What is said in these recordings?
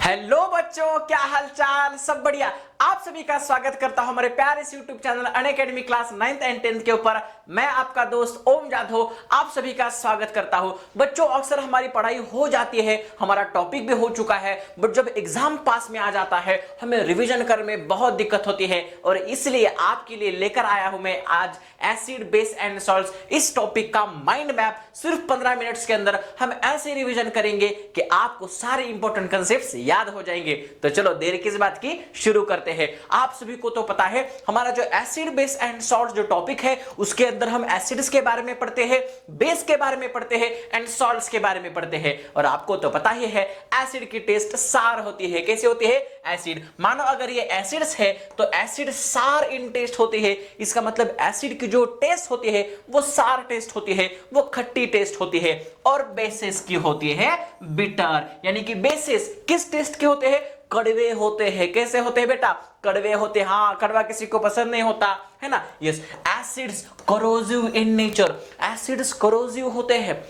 Hello बच्चों, क्या हालचाल? सब बढ़िया। आप सभी का स्वागत करता हूं हमारे प्यारे इस YouTube channel Unacademy class 9th and 10th के ऊपर। मैं आपका दोस्त ओम जाधव आप सभी का स्वागत करता हूं। बच्चों, अक्सर हमारी पढ़ाई हो जाती है, हमारा टॉपिक भी हो चुका है, बट जब एग्जाम पास में आ जाता है हमें रिविजन करने में बहुत दिक्कत होती है, और इसलिए आपके लिए लेकर आया हूं मैं आज एसिड बेस एंड सॉल्ट्स इस टॉपिक का माइंड मैप। सिर्फ 15 मिनट्स के अंदर हम ऐसे रिविजन करेंगे कि आपको सारे इंपॉर्टेंट कंसेप्ट्स याद हो जाएंगे। तो चलो देर किस बात की, शुरू करते हैं। आप सभी को तो पता है हमारा जो एसिड बेस एंड सॉल्ट जो टॉपिक है उसके अंदर हम एसिड्स के बारे में पढ़ते हैं, बेस के बारे में पढ़ते हैं एंड सॉल्ट्स के बारे में पढ़ते हैं। और आपको तो पता ही है एसिड की टेस्ट सार होती है। कैसे होती है? एसिड। मानो अगर ये एसिड्स है तो एसिड सार इन टेस्ट होती है। इसका मतलब एसिड की जो टेस्ट होती है वो सार टेस्ट होती है, वो खट्टी टेस्ट होती है। और बेसिस की होती है बिटर, यानी कि बेसिस किस टेस्ट के होते हैं? कड़वे होते हैं। कैसे होते हैं बेटा? कड़वे होते हैं। हाँ, कड़वा किसी को पसंद नहीं होता है ना। Yes, acids corrosive in nature. Acids corrosive होते हैं।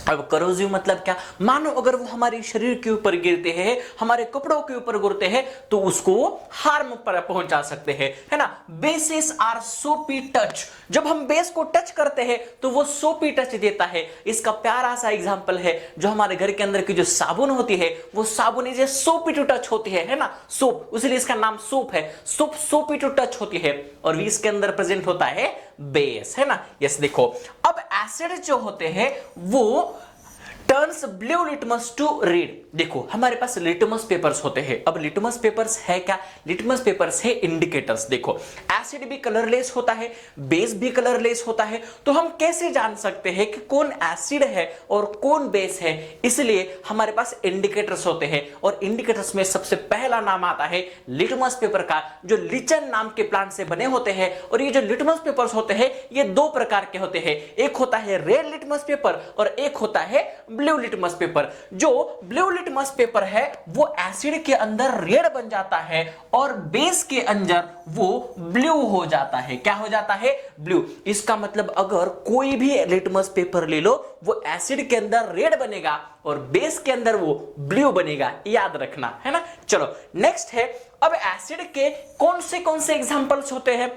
अब करोसिव मतलब क्या? मानो अगर वो हमारे शरीर के ऊपर गिरते हैं, हमारे कपड़ों के ऊपर गिरते हैं, तो उसको हार्म पर पहुंचा सकते हैं, है ना। बेसिस आर सोपी टच। जब हम बेस को टच करते हैं तो वो सोपी टच देता है। इसका प्यारा सा एग्जांपल है जो हमारे घर के अंदर की जो साबुन होती है वो साबुन इज सोपी टू टच होती है ना। सोप, इसलिए इसका नाम सोप है। सोप सोपी टू टच होती है और इसके अंदर प्रेजेंट होता है बेस, है ना। यस, देखो अब एसिड जो होते हैं वो turns blue litmus to red. देखो हमारे पास लिटमस पेपर्स होते हैं। अब लिटमस पेपर्स है क्या? लिटमस पेपर्स है इंडिकेटर्स। देखो एसिड भी कलरलेस होता है, बेस भी कलरलेस होता है, तो हम कैसे जान सकते हैं कि कौन एसिड है और कौन बेस है? इसलिए हमारे पास इंडिकेटर्स होते हैं, और इंडिकेटर्स में सबसे पहला नाम आता है लिटमस पेपर का, जो लिचन नाम के प्लांट से बने होते हैं। और ये जो लिटमस पेपर्स होते हैं ये दो प्रकार के होते हैं। एक होता है रेड लिटमस पेपर और एक होता है ब्लू लिटमस पेपर। जो ब्लू लिटमस पेपर है वो एसिड के अंदर रेड बन जाता है और बेस के अंदर वो ब्लू हो जाता है। क्या हो जाता है? ब्लू। इसका मतलब अगर कोई भी लिटमस पेपर ले लो वो एसिड के अंदर रेड बनेगा और बेस के अंदर वो ब्लू बनेगा, याद रखना, है ना। चलो नेक्स्ट है, अब एसिड के कौन से एग्जांपल्स होते हैं?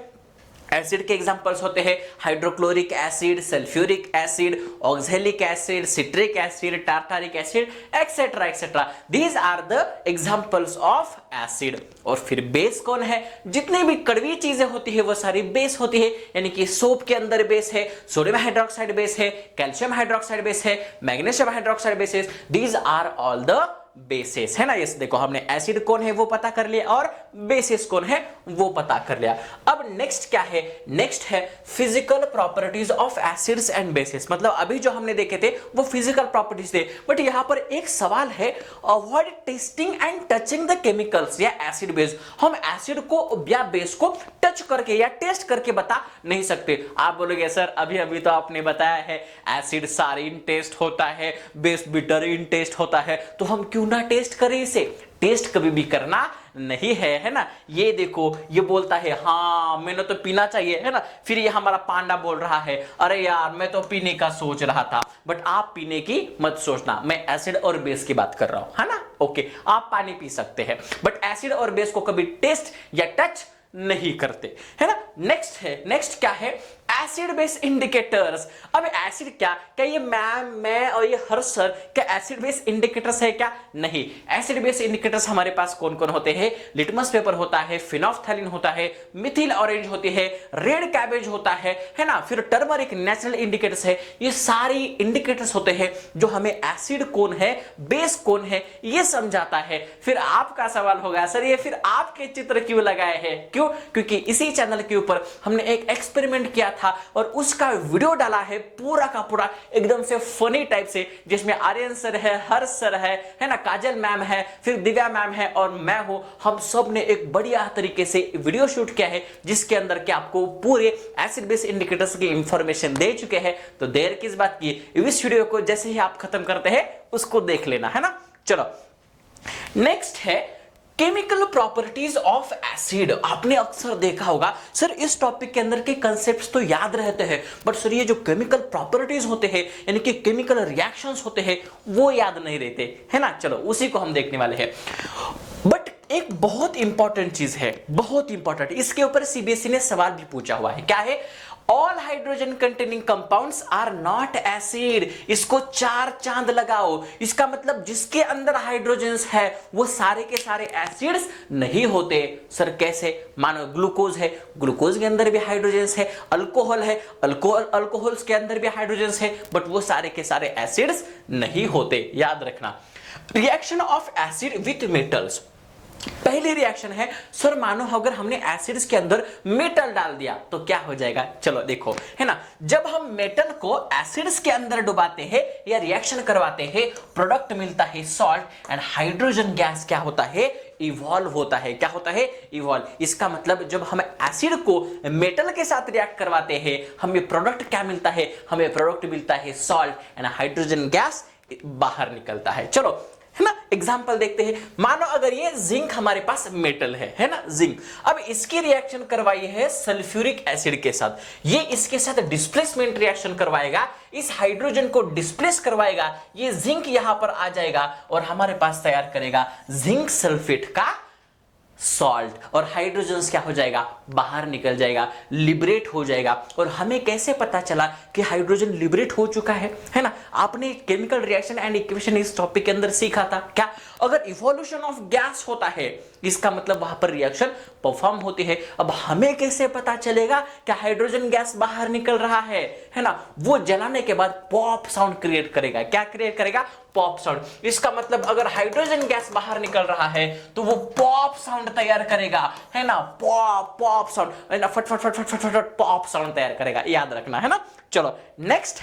एसिड के एग्जांपल्स होते हैं hydrochloric acid, sulphuric acid, oxalic acid, citric acid, tartaric acid, etcetera etcetera. These are the examples of acid. और फिर बेस कौन है? जितनी भी कड़वी चीजें होती है वो सारी बेस होती है, यानी कि सोप के अंदर बेस है, सोडियम हाइड्रोक्साइड बेस है, कैल्शियम हाइड्रोक्साइड बेस है, मैग्नीशियम हाइड्रोक्साइड बेस है। These are all the bases, है ना। यस, देखो हमने एसिड कौन है वो पता कर लिया और बेसिस कौन है वो पता कर लिया। अब नेक्स्ट क्या है? नेक्स्ट है physical properties of acids and bases. मतलब अभी जो हमने देखे थे वो फिजिकल प्रॉपर्टीज थे, बट यहां पर एक सवाल है, avoid testing and touching the chemicals या एसिड बेस। हम एसिड को या बेस को टच करके या टेस्ट करके बता नहीं सकते। आप बोलोगे सर अभी अभी तो आपने बताया है एसिड सारीन टेस्ट होता है, बेस बिटरीन टेस्ट होता है, तो हम क्यों ना टेस्ट करें इसे? टेस्ट कभी भी करना नहीं है ना। ये देखो ये बोलता है हाँ मैंने तो पीना चाहिए, है ना। फिर ये हमारा पांडा बोल रहा है अरे यार मैं तो पीने का सोच रहा था। बट आप पीने की मत सोचना, मैं एसिड और बेस की बात कर रहा हूं, है ना। ओके, आप पानी पी सकते हैं बट एसिड और बेस को कभी टेस्ट या टच नहीं करते, है ना। नेक्स्ट है, नेक्स्ट क्या है? Acid base indicators. अब एसिड क्या ये मैं और ये हर सर क्या एसिड बेस इंडिकेटर्स है क्या? नहीं। एसिड बेस इंडिकेटर्स हमारे पास कौन कौन होते हैं? लिटमस पेपर होता है, फिनोल्फथैलीन होता है, मिथिल ऑरेंज होती है, रेड कैबेज होता है ना। फिर टर्मरिक नेचुरल इंडिकेटर्स है। ये सारी इंडिकेटर्स होते हैं जो हमें एसिड कौन है, बेस कौन है ये समझाता है। फिर आपका सवाल होगा सर ये फिर आपके चित्र क्यों लगाए हैं? क्यों? क्योंकि इसी चैनल के ऊपर हमने एक एक्सपेरिमेंट किया था और उसका वीडियो डाला है पूरा का पूरा एकदम से फनी टाइप से, जिसमें आर्यन सर है, हर्ष सर है ना, काजल मैम है, फिर दिव्या मैम है और मैं हूं। हम सब ने एक बढ़िया तरीके से वीडियो शूट किया है जिसके अंदर के आपको पूरे एसिड बेस इंडिकेटर्स की इंफॉर्मेशन दे चुके हैं। तो देर किस बात की, इस वीडियो को जैसे ही आप खत्म करते हैं उसको देख लेना, है ना। चलो नेक्स्ट है केमिकल प्रॉपर्टीज ऑफ एसिड। आपने अक्सर देखा होगा सर इस टॉपिक के अंदर के कंसेप्ट्स तो याद रहते हैं, बट सर ये जो केमिकल प्रॉपर्टीज होते हैं यानी कि केमिकल रिएक्शंस होते हैं वो याद नहीं रहते, है ना। चलो उसी को हम देखने वाले हैं। बट एक बहुत इंपॉर्टेंट चीज है, बहुत इंपॉर्टेंट, इसके ऊपर सीबीएसई ने सवाल भी पूछा हुआ है। क्या है? All hydrogen containing compounds are not acid. इसको 4 चांद लगाओ। इसका मतलब जिसके अंदर हाइड्रोजन्स है वो सारे के सारे एसिड्स नहीं होते। सर कैसे? मानो ग्लूकोज है, ग्लूकोज के अंदर भी हाइड्रोजन्स है, अल्कोहल है, अल्कोहल्स के अंदर भी हाइड्रोजन्स है, बट वो सारे के सारे एसिड्स नहीं होते, याद रखना। Reaction of acid with metals. पहली रिएक्शन है सर मानो अगर हमने एसिड्स के अंदर मेटल डाल दिया तो क्या हो जाएगा। चलो देखो, है ना, जब हम मेटल को एसिड्स के अंदर डुबाते हैं या रिएक्शन करवाते हैं, प्रोडक्ट मिलता है सॉल्ट एंड हाइड्रोजन गैस क्या होता है? इवॉल्व होता है। क्या होता है? इवॉल्व। इसका मतलब जब हम एसिड को मेटल के साथ रिएक्ट करवाते हैं हमें प्रोडक्ट क्या मिलता है? हमें प्रोडक्ट मिलता है सॉल्ट एंड हाइड्रोजन गैस बाहर निकलता है। चलो, है ना, एग्जाम्पल देखते हैं। मानो अगर ये जिंक हमारे पास मेटल है ना, जिंक। अब इसकी रिएक्शन करवाई है सल्फ्यूरिक एसिड के साथ, ये इसके साथ डिस्प्लेसमेंट रिएक्शन करवाएगा, इस हाइड्रोजन को डिस्प्लेस करवाएगा, ये जिंक यहां पर आ जाएगा और हमारे पास तैयार करेगा जिंक सल्फेट का सॉल्ट, और हाइड्रोजन क्या हो जाएगा? बाहर निकल जाएगा, लिबरेट हो जाएगा। और हमें कैसे पता चला कि हाइड्रोजन लिबरेट हो चुका है ना? आपने केमिकल रिएक्शन एंड इक्वेशन इस टॉपिक के अंदर सीखा था। क्या? अगर इवोल्यूशन ऑफ गैस होता है इसका मतलब वहां पर रिएक्शन परफॉर्म होती है। अब हमें कैसे पता चलेगा कि हाइड्रोजन गैस बाहर निकल रहा है ना? वो जलाने के बाद पॉप साउंड क्रिएट करेगा। क्या क्रिएट करेगा? Pop sound. इसका मतलब अगर हाइड्रोजन गैस बाहर निकल रहा है तो वो पॉप साउंड तैयार करेगा, है ना, पॉप साउंड, है ना, फट फट फट फट फट फट पॉप साउंड तैयार करेगा, याद रखना, है ना। चलो नेक्स्ट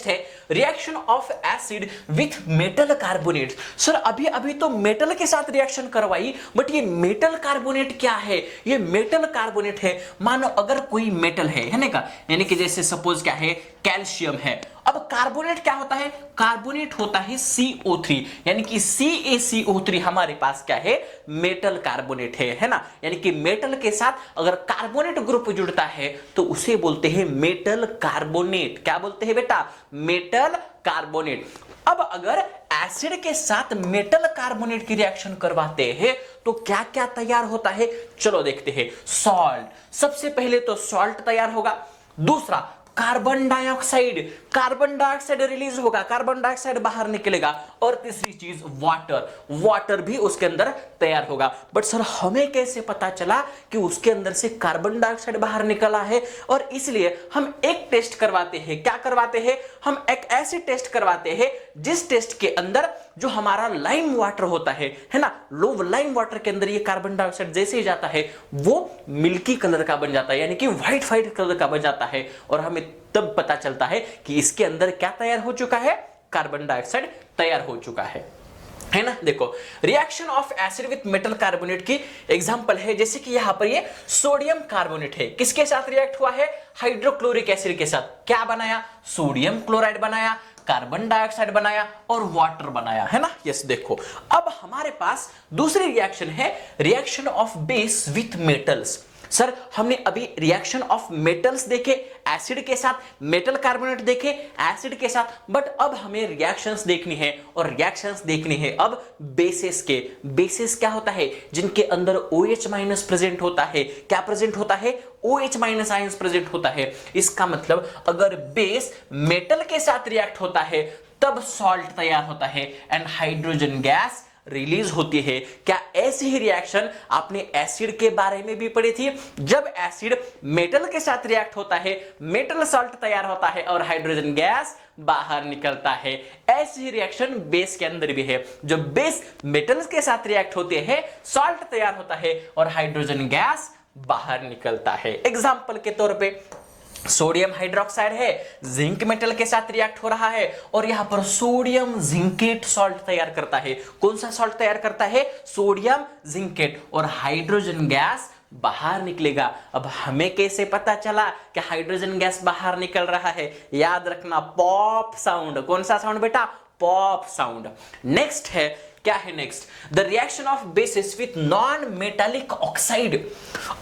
है reaction of acid with metal carbonate. Sir अभी तो मेटल के साथ रिएक्शन करवाई, बट ये मेटल कार्बोनेट क्या है? ये मेटल कार्बोनेट है। मानो अगर कोई मेटल है ना, यानी कि जैसे सपोज क्या है, कैल्शियम है। अब कार्बोनेट क्या होता है? कार्बोनेट होता है CO3, यानी कि CaCO3 हमारे पास क्या है? मेटल कार्बोनेट है ना। यानी कि मेटल के साथ अगर कार्बोनेट ग्रुप जुड़ता है तो उसे बोलते हैं मेटल कार्बोनेट। क्या बोलते हैं बेटा? Metal carbonate. अब अगर एसिड के साथ मेटल कार्बोनेट की रिएक्शन करवाते हैं तो क्या क्या तैयार होता है? चलो देखते हैं। सॉल्ट, सबसे पहले तो सॉल्ट तैयार होगा। दूसरा कार्बन डाइऑक्साइड रिलीज होगा, कार्बन डाइऑक्साइड बाहर निकलेगा। और तीसरी चीज वाटर भी उसके अंदर तैयार होगा। बट सर हमें कैसे पता चला कि उसके अंदर से कार्बन डाइऑक्साइड बाहर निकला है? और इसलिए हम एक टेस्ट करवाते हैं। क्या करवाते हैं? हम एक ऐसी टेस्ट करवाते हैं जिस टेस्ट के अंदर जो हमारा लाइम वाटर होता है ना, लो लाइम वाटर के अंदर ये कार्बन डाइऑक्साइड जैसे ही जाता है वो मिल्की कलर का बन जाता है, यानी कि व्हाइट कलर का बन जाता है। और हमें तब पता चलता है कि इसके अंदर क्या तैयार हो चुका है? कार्बन डाइऑक्साइड तैयार हो चुका है ना। देखो, reaction of acid with metal carbonate की एग्जांपल है, जैसे कि यहां पर ये सोडियम कार्बोनेट है। किसके साथ रिएक्ट हुआ है? हाइड्रोक्लोरिक एसिड के साथ। क्या बनाया? सोडियम क्लोराइड बनाया, कार्बन डाइऑक्साइड बनाया और वाटर बनाया, है ना। यस, देखो अब हमारे पास दूसरी रिएक्शन है reaction of base with metals. Sir हमने अभी रिएक्शन ऑफ मेटल्स देखे, एसिड के साथ, मेटल कार्बोनेट देखे एसिड के साथ, बट अब हमें रिएक्शंस देखनी है। और रिएक्शंस देखनी है अब बेसेस के। बेसेस क्या होता है? जिनके अंदर OH- प्रेजेंट होता है। क्या प्रेजेंट होता है? OH- आयंस प्रेजेंट होता है। इसका मतलब अगर बेस मेटल के साथ रिएक्ट होता है तब सॉल्ट तैयार होता है एंड हाइड्रोजन गैस रिलीज होती है। क्या ऐसी ही रिएक्शन आपने एसिड के बारे में भी पढ़ी थी? जब एसिड मेटल के साथ रिएक्ट होता है मेटल सॉल्ट तैयार होता है और हाइड्रोजन गैस बाहर निकलता है। ऐसी ही रिएक्शन बेस के अंदर भी है। जब बेस मेटल्स के साथ रिएक्ट होते हैं सॉल्ट तैयार होता है और हाइड्रोजन गैस बाहर निकलता है। एग्जाम्पल के तौर पे सोडियम हाइड्रोक्साइड है, जिंक मेटल के साथ रिएक्ट हो रहा है और यहां पर सोडियम जिंकेट सॉल्ट तैयार करता है। कौन सा सॉल्ट तैयार करता है? सोडियम जिंकेट, और हाइड्रोजन गैस बाहर निकलेगा। अब हमें कैसे पता चला कि हाइड्रोजन गैस बाहर निकल रहा है? याद रखना, पॉप साउंड। कौन सा साउंड बेटा? Pop sound. नेक्स्ट है क्या है next, the reaction of basis with non metallic oxide.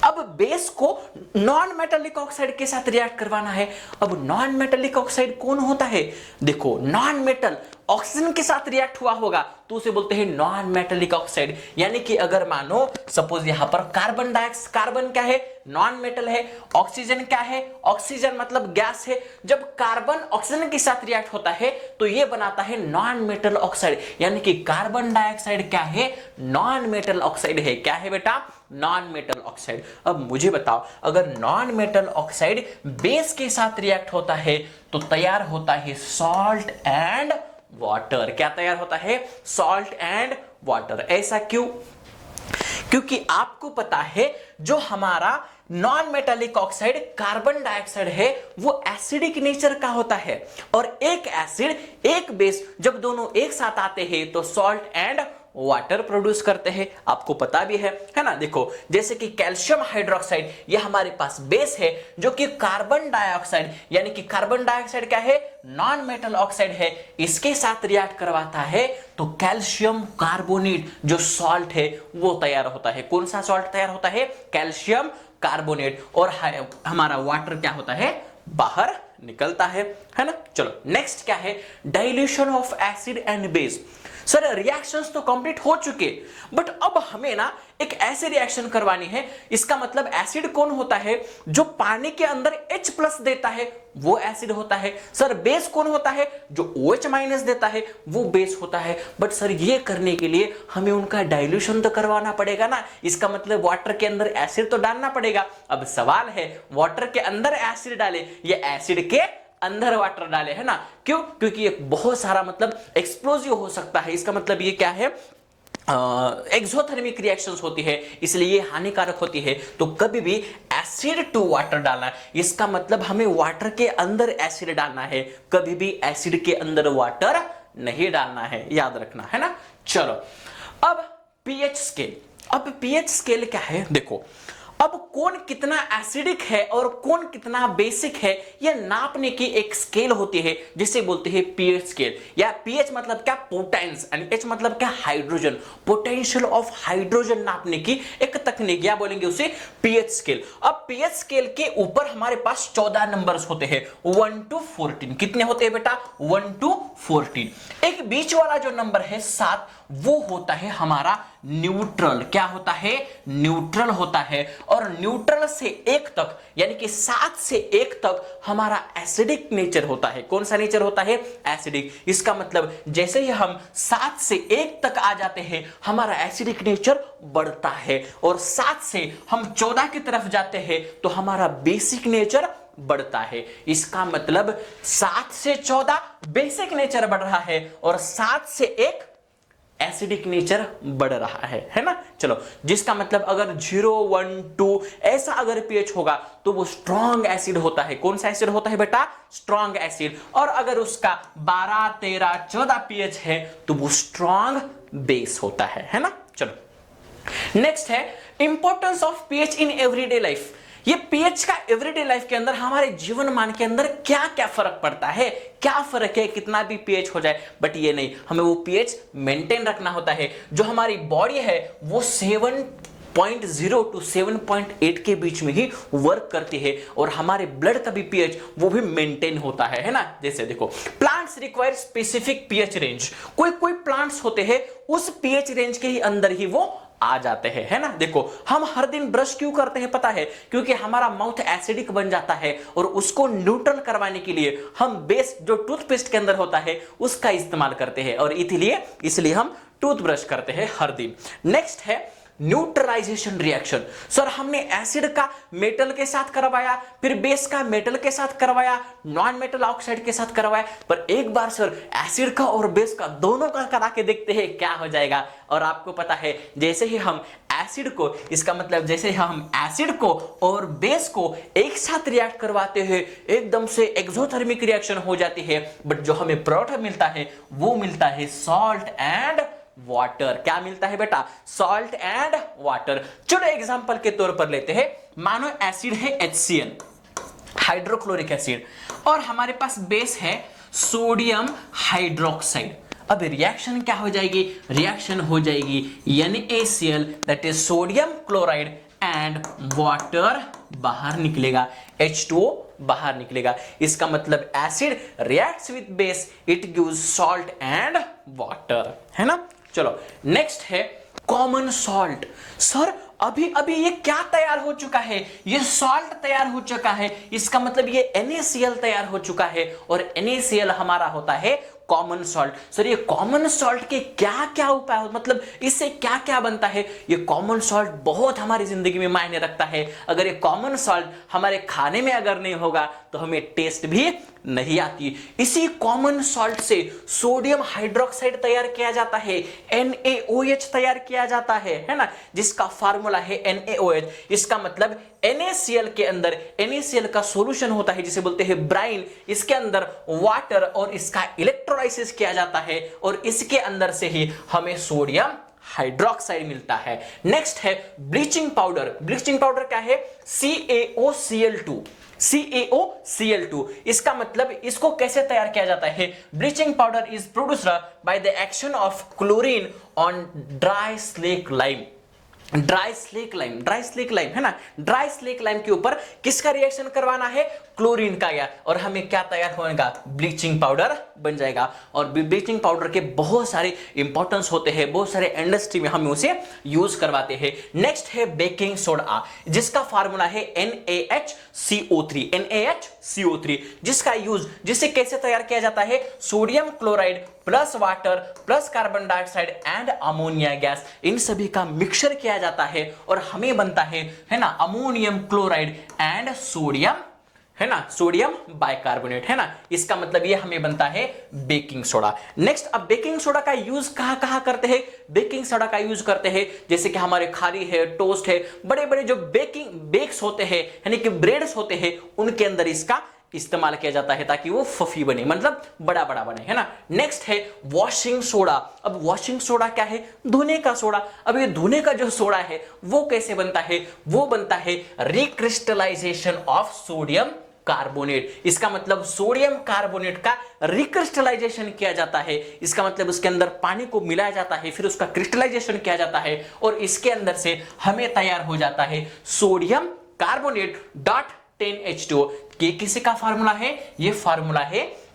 अब बेस को नॉन मेटालिक ऑक्साइड के साथ रिएक्ट करवाना है। अब नॉन मेटालिक ऑक्साइड कौन होता है, देखो नॉन मेटल ऑक्सीजन के साथ रिएक्ट हुआ होगा तो उसे बोलते हैं नॉन मेटालिक ऑक्साइड। यानी कि अगर मानो सपोज यहां पर कार्बन डाइऑक्साइड, कार्बन क्या है, नॉन मेटल है, ऑक्सीजन क्या है, ऑक्सीजन मतलब गैस है। जब कार्बन ऑक्सीजन के साथ रिएक्ट होता है तो यह बनाता है नॉन मेटल ऑक्साइड। यानी कि कार्बन डाइऑक्साइड क्या है, नॉन मेटल ऑक्साइड है। क्या है बेटा, नॉन मेटल ऑक्साइड। अब मुझे बताओ, अगर नॉन मेटल ऑक्साइड बेस के साथ रिएक्ट होता है तो तैयार होता है सॉल्ट एंड वाटर। क्या तैयार होता है, सॉल्ट एंड वाटर। ऐसा क्यों, क्योंकि आपको पता है जो हमारा non metallic oxide carbon dioxide है वो एसिडिक नेचर का होता है, और एक एसिड एक बेस जब दोनों एक साथ आते हैं तो सॉल्ट एंड वाटर प्रोड्यूस करते हैं। आपको पता भी है ना, देखो जैसे कि कैल्शियम हाइड्रोक्साइड ये हमारे पास बेस है जो कि कार्बन डाइऑक्साइड, यानी कि कार्बन डाइऑक्साइड क्या है, नॉन मेटल ऑक्साइड है, इसके साथ रिएक्ट करवाता है तो कैल्शियम कार्बोनेट जो सॉल्ट है वो तैयार होता है। कौन सा सॉल्ट तैयार होता है, कैल्शियम कार्बोनेट, और हमारा वाटर क्या होता है, बाहर निकलता है ना। चलो नेक्स्ट क्या है, dilution of acid and base. Sir reactions तो कंप्लीट हो चुके, बट अब हमें ना एक ऐसे रिएक्शन करवानी है। इसका मतलब एसिड कौन होता है, जो पानी के अंदर H+ देता है वो एसिड होता है। सर बेस कौन होता है, जो OH- देता है वो बेस होता है। बट सर ये करने के लिए हमें उनका डाइल्यूशन तो करवाना पड़ेगा ना, इसका मतलब वाटर के अंदर एसिड तो डालना पड़ेगा। अब सवाल है वाटर के अंदर एसिड डाले या एसिड के अंदर वाटर डाले, है ना। क्यों, क्योंकि ये बहुत सारा मतलब एक्सप्लोजिव हो सकता है। इसका मतलब ये क्या है, एक्सोथर्मिक रिएक्शंस होती है, इसलिए ये हानिकारक होती है। तो कभी भी एसिड टू वाटर डालना, इसका मतलब हमें वाटर के अंदर एसिड डालना है, कभी भी एसिड के अंदर वाटर नहीं डालना है, याद रखना है ना। चलो अब पीएच स्केल। अब पीएच स्केल क्या है, देखो अब कौन कितना एसिडिक है और कौन कितना बेसिक है यह नापने की एक स्केल होती है जिसे बोलते हैं पीएच स्केल। या पीएच मतलब क्या, पोटेंस, एंड एच मतलब क्या, हाइड्रोजन, पोटेंशियल ऑफ हाइड्रोजन नापने की एक तकनीक, या बोलेंगे उसे पीएच स्केल। अब पीएच स्केल के ऊपर हमारे पास 14 नंबर्स होते हैं, 1 to 14। कितने होते हैं बेटा, 1 to 14। एक बीच वाला जो नंबर है 7 वो होता है हमारा न्यूट्रल। क्या होता है, न्यूट्रल होता है। और न्यूट्रल से 1 तक, यानी कि 7 से 1 तक हमारा एसिडिक नेचर होता है। कौन सा नेचर होता है, एसिडिक। इसका मतलब जैसे ही हम 7 से 1 तक आ जाते हैं हमारा एसिडिक नेचर बढ़ता है, और 7 से हम 14 की तरफ जाते हैं तो हमारा बेसिक नेचर बढ़ता है। इसका मतलब 7 से 14 बेसिक नेचर बढ़ रहा है और 7 से 1 एसिडिक नेचर बढ़ रहा है ना। चलो जिसका मतलब अगर 0, 1, 2 ऐसा अगर पीएच होगा तो वो स्ट्रॉन्ग एसिड होता है। कौन सा एसिड होता है बेटा, स्ट्रॉन्ग एसिड। और अगर उसका 12, 13, 14 पीएच है तो वो स्ट्रॉन्ग बेस होता है ना। चलो नेक्स्ट है importance of pH in everyday life. ये पीएच का एवरीडे लाइफ के अंदर हमारे जीवन मान के अंदर क्या क्या फर्क पड़ता है, क्या फर्क है, कितना भी पीएच हो जाए, बट ये नहीं, हमें वो पीएच मेंटेन रखना होता है। जो हमारी बॉडी है वो 7.0 to 7.8 के बीच में ही वर्क करती है, और हमारे ब्लड का भी पीएच वो भी मेंटेन होता है ना। जैसे देखो plants require specific pH range. कोई प्लांट्स होते हैं उस पीएच रेंज के ही अंदर ही वो आ जाते हैं, है ना। देखो हम हर दिन ब्रश क्यों करते हैं पता है, क्योंकि हमारा माउथ एसिडिक बन जाता है और उसको न्यूट्रल करवाने के लिए हम बेस जो टूथपेस्ट के अंदर होता है उसका इस्तेमाल करते हैं, और इसलिए हम टूथब्रश करते हैं हर दिन। नेक्स्ट है न्यूट्रलाइजेशन रिएक्शन। सर हमने एसिड का मेटल के साथ करवाया, फिर बेस का मेटल के साथ करवाया, नॉन मेटल ऑक्साइड के साथ करवाया, पर एक बार सर एसिड का और बेस का दोनों का करा के देखते हैं क्या हो जाएगा। और आपको पता है जैसे ही हम एसिड को, इसका मतलब जैसे ही हम एसिड को और बेस को एक साथ रिएक्ट करवाते हैं एकदम से एक्सोथर्मिक रिएक्शन हो जाती है, बट जो हमें प्रोडक्ट मिलता है वो मिलता है सॉल्ट एंड वाटर। क्या मिलता है बेटा, सॉल्ट एंड वाटर। चलो एग्जांपल के तौर पर लेते हैं, मानो एसिड है HCl हाइड्रोक्लोरिक एसिड, और हमारे पास बेस है सोडियम हाइड्रोक्साइड। अब रिएक्शन क्या हो जाएगी, रिएक्शन हो जाएगी NaCl that is sodium chloride and water बाहर निकलेगा, H2O बाहर निकलेगा। इसका मतलब acid reacts with base, it gives salt and water, है ना। चलो नेक्स्ट है कॉमन सॉल्ट। सर अभी अभी ये क्या तैयार हो चुका है, ये सॉल्ट तैयार हो चुका है, इसका मतलब ये NaCl तैयार हो चुका है और NaCl हमारा होता है कॉमन सॉल्ट। सर ये कॉमन सॉल्ट के क्या क्या उपाय हो, मतलब इससे क्या क्या बनता है। ये कॉमन सॉल्ट बहुत हमारी जिंदगी में मायने रखता है। अगर ये कॉमन सॉल्ट हमारे खाने में अगर नहीं होगा तो हमें टेस्ट भी नहीं आती। इसी कॉमन सॉल्ट से सोडियम हाइड्रोक्साइड तैयार किया जाता है, NaOH तैयार किया जाता है ना, जिसका फार्मूला है NaOH। इसका मतलब NaCl के अंदर NaCl का सॉल्यूशन होता है जिसे बोलते हैं ब्राइन, इसके अंदर वाटर और इसका इलेक्ट्रोलाइसिस किया जाता है और इसके अंदर से ही हमें सोडियम हाइड्रोक्साइड मिलता है। नेक्स्ट है ब्लीचिंग पाउडर। ब्लीचिंग पाउडर क्या है, CaOCl2। इसका मतलब इसको कैसे तैयार किया जाता है, bleaching powder is produced by the action of chlorine on dry slack lime. Dry slack lime है ना, ड्राई स्लेक लाइम के ऊपर किसका रिएक्शन करवाना है, क्लोरीन का, या और हमें क्या तैयार होगा, ब्लीचिंग पाउडर बन जाएगा। और ब्लीचिंग पाउडर के बहुत सारे इंपॉर्टेंस होते हैं, बहुत सारे इंडस्ट्री में हम उसे यूज करवाते हैं। नेक्स्ट है बेकिंग सोडा, जिसका फार्मूला है NaHCO3, जिसे कैसे तैयार किया जाता है, sodium chloride plus water plus carbon dioxide and ammonia gas, इन सभी का मिक्सचर किया जाता है और हमें बनता है ना, अमोनियम क्लोराइड एंड सोडियम, है ना, सोडियम बाइकार्बोनेट, है ना। इसका मतलब ये हमें बनता है बेकिंग सोडा। नेक्स्ट, अब बेकिंग सोडा का यूज कहां करते हैं, बेकिंग सोडा का यूज करते हैं जैसे कि हमारे खारी है, टोस्ट है, बड़े बड़े जो बेक्स होते हैं यानी कि ब्रेड्स होते हैं, उनके अंदर इसका इस्तेमाल किया जाता है ताकि वो फफी बने, मतलब बड़ा बड़ा बने, है ना। नेक्स्ट है वॉशिंग सोडा। अब वॉशिंग सोडा क्या है, धोने का सोडा। अब ये धोने का जो सोडा है वो कैसे बनता है, वो बनता है रिक्रिस्टलाइजेशन ऑफ सोडियम कार्बोनेट। इसका मतलब सोडियम कार्बोनेट का रिक्रिस्टलाइजेशन किया जाता है, इसका मतलब उसके अंदर पानी को मिलाया जाता है, फिर उसका क्रिस्टलाइजेशन किया जाता है और इसके अंदर से हमें तैयार हो जाता है सोडियम कार्बोनेट डॉट 10H2O। के किसी का फार्मूला है, ये फार्मूला है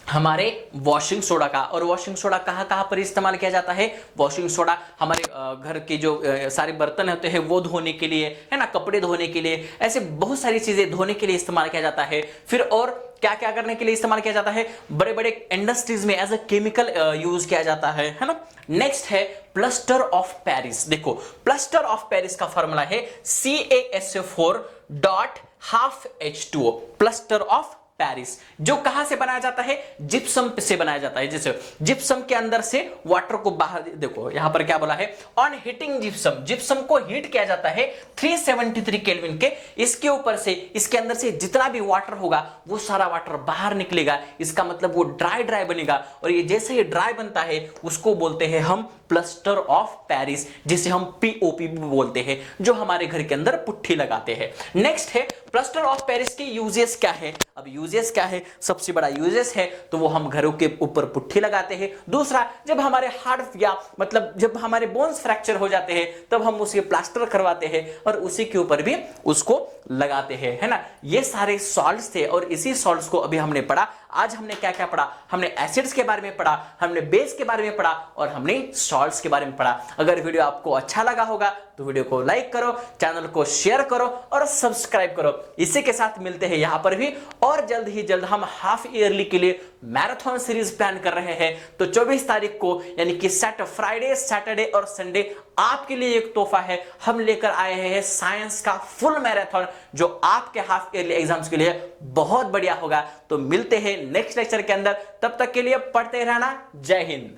हमारे वॉशिंग सोडा का। और वॉशिंग सोडा कहां कहां पर इस्तेमाल किया जाता है, वॉशिंग सोडा हमारे घर के जो सारे बर्तन होते हैं वो धोने के लिए, है ना, कपड़े धोने के लिए, ऐसे बहुत सारी चीजें धोने के लिए इस्तेमाल किया जाता है। फिर और क्या क्या करने के लिए इस्तेमाल किया जाता है, बड़े बड़े इंडस्ट्रीज में एज अ केमिकल यूज किया जाता है ना। नेक्स्ट है प्लास्टर ऑफ पेरिस। देखो प्लास्टर ऑफ पेरिस का फॉर्मूला है CaSO4.12H2O। प्लास्टर ऑफ पेरिस जो कहां से बनाया जाता है, जिप्सम से बनाया जाता है। जैसे जिप्सम के अंदर से वाटर को बाहर, देखो यहां पर क्या बोला है, ऑन हीटिंग जिप्सम, जिप्सम को हीट किया जाता है 373 केल्विन के, इसके ऊपर से इसके अंदर से जितना भी वाटर होगा वो सारा वाटर बाहर निकलेगा, इसका मतलब वो ड्राई बनेगा और ये जैसे ही ड्राई बनता है उसको बोलते हैं हम प्लास्टर ऑफ पेरिस, जिसे हम POP भी बोलते हैं, जो हमारे घर के अंदर पुट्ठी लगाते हैं। नेक्स्ट है प्लास्टर ऑफ पेरिस के यूजेस क्या है। अब यूजेस क्या है, सबसे बड़ा यूजेस है तो वो हम घरों के ऊपर पुट्ठी लगाते हैं। दूसरा, जब हमारे हार्ट या मतलब जब हमारे बोन्स फ्रैक्चर हो जाते हैं तब हम उसे प्लास्टर करवाते हैं और उसी के ऊपर भी उसको लगाते हैं, है ना। ये सारे सॉल्ट्स थे और इसी सॉल्ट्स को अभी हमने पढ़ा। आज हमने क्या क्या पढ़ा, हमने एसिड्स के बारे में पढ़ा, हमने बेस के बारे में पढ़ा और हमने सॉल्ट्स के बारे में पढ़ा। अगर वीडियो आपको अच्छा लगा होगा तो वीडियो को लाइक करो, चैनल को शेयर करो और सब्सक्राइब करो। इसी के साथ मिलते हैं यहां पर भी, और जल्द ही जल्द हम हाफ ईयरली के लिए मैराथन सीरीज प्लान कर रहे हैं। तो 24 तारीख को यानी कि फ्राइडे, सैटरडे और संडे आपके लिए एक तोहफा है। हम लेकर आए हैं साइंस का फुल मैराथन जो आपके हाफ ईयरली एग्जाम्स के लिए बहुत बढ़िया होगा। तो मिलते हैं नेक्स्ट लेक्चर के अंदर, तब तक के लिए पढ़ते रहना। जय हिंद।